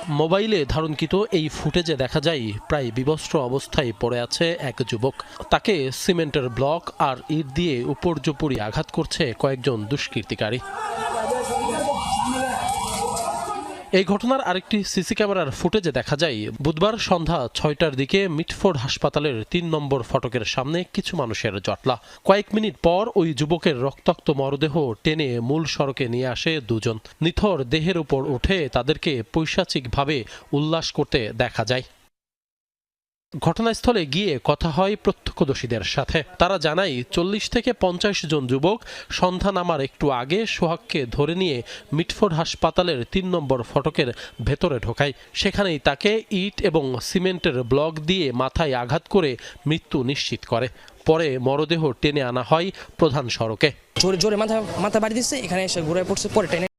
মোবাইলে ধারণকৃত এই ফুটেজে দেখা যায় প্রায় বিবস্ত্র অবস্থায় পড়ে আছে এক যুবক। তাকে সিমেন্টের ব্লক আর ইট দিয়ে উপর্যুপরি আঘাত করছে কয়েকজন দুষ্কৃতিকারী। এই ঘটনার আরেকটি সিসি ক্যামেরার ফুটেজে দেখা যায় বুধবার সন্ধ্যা ৬টার দিকে মিটফোর্ড হাসপাতালের ৩ নম্বর ফটকের সামনে কিছু মানুষের জটলা। কয়েক মিনিট পর ওই যুবকের রক্তাক্ত মরদেহ টেনে মূল সড়কে নিয়ে আসে দুজন। নিথর দেহের উপর উঠে তাদেরকে পৈশাচিকভাবে উল্লাস করতে দেখা যায়। ঘটনাস্থলে গিয়ে কথা হয় প্রত্যক্ষদর্শীদের সাথে। তারা জানায় ৪০ থেকে ৫০ জন যুবক সন্ধ্যা নামার একটু আগে সোহাগকে ধরে নিয়ে মিটফোর্ড হাসপাতালের ৩ নম্বর ফটকের ভেতরে ঢোকায়। সেখানেই তাকে ইট এবং সিমেন্টের ব্লক দিয়ে মাথায় আঘাত করে মৃত্যু নিশ্চিত করে। পরে মরদেহ টেনে আনা হয় প্রধান সড়কে। জোরে জোরে মাথা বাড়ি দিচ্ছে, এখানে এসে ঘুরে পড়ছে, পরে টেনে